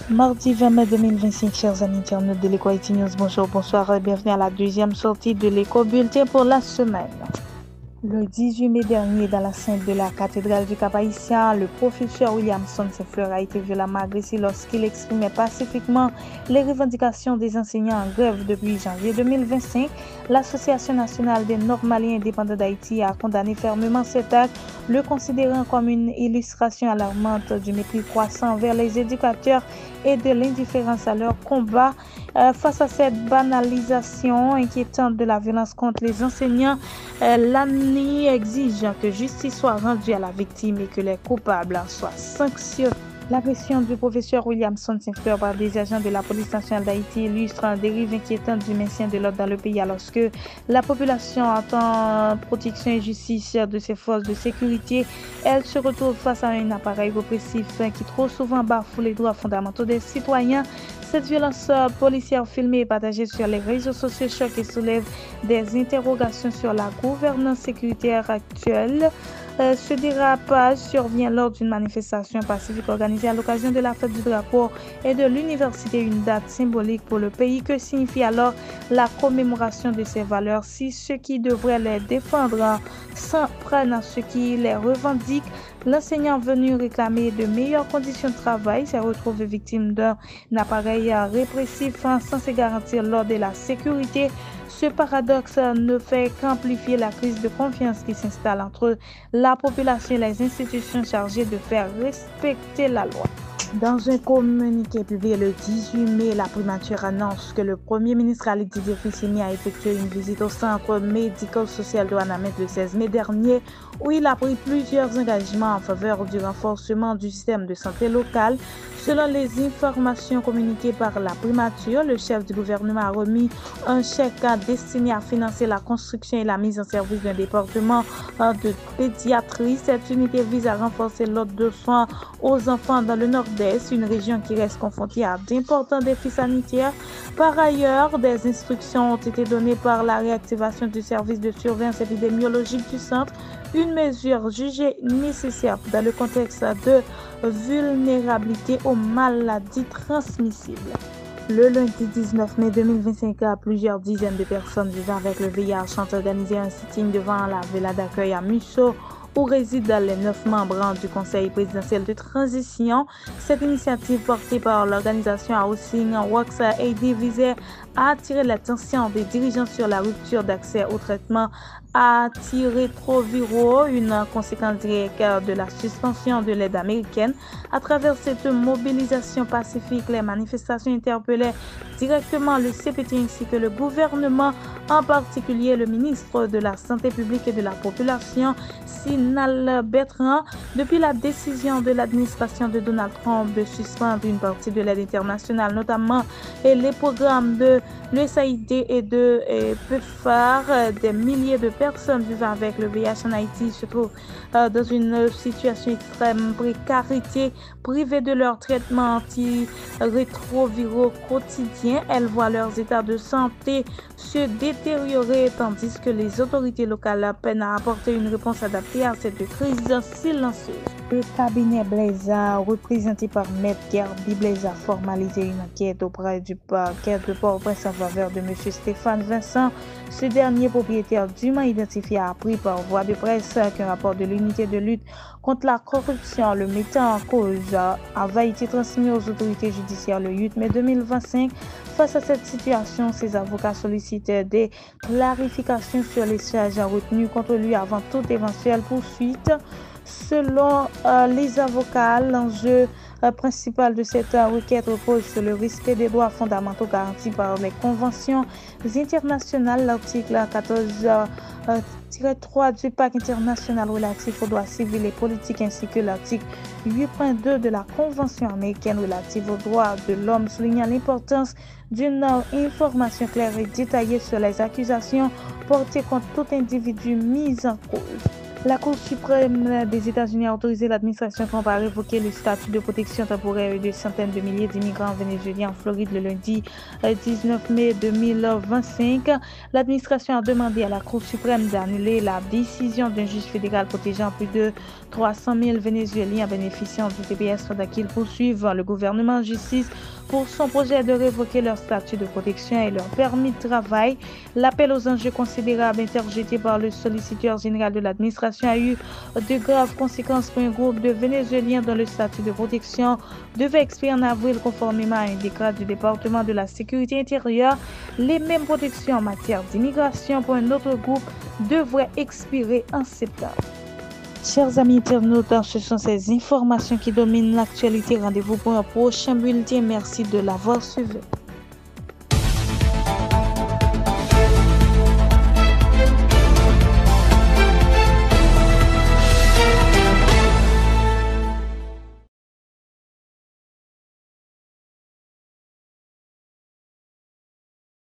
Mardi 20 mai 2025, chers amis internautes de l'Éco IT News, bonjour, bonsoir et bienvenue à la deuxième sortie de l'Éco Bulletin pour la semaine. Le 18 mai dernier, dans la sainte de la cathédrale du Cap-Haïtien, le professeur Williamson Saint-Fleur a été violemment agressé lorsqu'il exprimait pacifiquement les revendications des enseignants en grève depuis janvier 2025. L'Association nationale des Normaliens indépendants d'Haïti a condamné fermement cet acte, le considérant comme une illustration alarmante du mépris croissant envers les éducateurs et de l'indifférence à leur combat. Face à cette banalisation inquiétante de la violence contre les enseignants, l'ANI exige que justice soit rendue à la victime et que les coupables en soient sanctionnés. L'agression du professeur Williamson Saint-Fleur par des agents de la police nationale d'Haïti illustre une dérive inquiétante du maintien de l'ordre dans le pays alors que la population attend protection et justice de ses forces de sécurité. Elle se retrouve face à un appareil répressif qui trop souvent bafoue les droits fondamentaux des citoyens. Cette violence policière filmée et partagée sur les réseaux sociaux choque et soulève des interrogations sur la gouvernance sécuritaire actuelle. Ce dérapage survient lors d'une manifestation pacifique organisée à l'occasion de la fête du drapeau et de l'université, une date symbolique pour le pays. Que signifie alors la commémoration de ces valeurs si ceux qui devraient les défendre s'en prennent à ceux qui les revendiquent? L'enseignant venu réclamer de meilleures conditions de travail s'est retrouvé victime d'un appareil répressif censé garantir l'ordre et la sécurité. Ce paradoxe ne fait qu'amplifier la crise de confiance qui s'installe entre la population et les institutions chargées de faire respecter la loi. Dans un communiqué publié le 18 mai, la primature annonce que le Premier ministre Ali Didier Fissimi a effectué une visite au centre médico-social de Ouanamène le 16 mai dernier, où il a pris plusieurs engagements en faveur du renforcement du système de santé local. Selon les informations communiquées par la primature, le chef du gouvernement a remis un chèque destiné à financer la construction et la mise en service d'un département de pédiatrie. Cette unité vise à renforcer l'offre de soins aux enfants dans le Nord-Est, une région qui reste confrontée à d'importants défis sanitaires. Par ailleurs, des instructions ont été données par la réactivation du service de surveillance épidémiologique du centre, une mesure jugée nécessaire dans le contexte de vulnérabilité aux maladies transmissibles. Le lundi 19 mai 2025, plusieurs dizaines de personnes vivant avec le VIH ont organisé un sitting devant la villa d'accueil à Musso, où résident les 9 membres du Conseil présidentiel de transition. Cette initiative portée par l'organisation Housing Works AD visait à attirer l'attention des dirigeants sur la rupture d'accès au traitement antirétroviraux, une conséquence directe de la suspension de l'aide américaine. À travers cette mobilisation pacifique, les manifestations interpellaient directement le CPT ainsi que le gouvernement, en particulier le ministre de la Santé publique et de la Population, Sinal Bertrand. Depuis la décision de l'administration de Donald Trump de suspendre une partie de l'aide internationale, notamment les programmes de l'USAID et de PEPFAR, des milliers de personnes vivant avec le VIH en Haïti se trouvent dans une situation extrême précarité, privées de leur traitement antirétroviraux quotidien. Elles voient leurs états de santé se détériorer tandis que les autorités locales peinent à apporter une réponse adaptée à cette crise silencieuse. Le cabinet Blaisa, représenté par Maître Garbi Blaisa, a formalisé une enquête auprès du parquet de Port-au-Prince en faveur de M. Stéphane Vincent. Ce dernier, propriétaire dûment identifié, a appris par voie de presse qu'un rapport de l'unité de lutte contre la corruption le mettant en cause avait été transmis aux autorités judiciaires le 8 mai 2025. Face à cette situation, ses avocats sollicitent des clarifications sur les charges retenues contre lui avant toute éventuelle poursuite. Selon les avocats, l'enjeu principal de cette requête repose sur le respect des droits fondamentaux garantis par les conventions internationales. L'article 14-3 du pacte international relatif aux droits civils et politiques ainsi que l'article 8.2 de la Convention américaine relative aux droits de l'homme soulignant l'importance d'une information claire et détaillée sur les accusations portées contre tout individu mis en cause. La Cour suprême des États-Unis a autorisé l'administration Trump à révoquer le statut de protection temporaire de centaines de milliers d'immigrants vénézuéliens en Floride le lundi 19 mai 2025. L'administration a demandé à la Cour suprême d'annuler la décision d'un juge fédéral protégeant plus de 300 000 Vénézuéliens bénéficiant du TPS pendant qu'ils poursuivent le gouvernement en justice pour son projet de révoquer leur statut de protection et leur permis de travail. L'appel aux enjeux considérables interjeté par le solliciteur général de l'administration a eu de graves conséquences pour un groupe de Vénézuéliens dont le statut de protection devait expirer en avril conformément à un décret du département de la sécurité intérieure. Les mêmes protections en matière d'immigration pour un autre groupe devraient expirer en septembre. Chers amis internautes, ce sont ces informations qui dominent l'actualité. Rendez-vous pour un prochain bulletin. Merci de l'avoir suivi.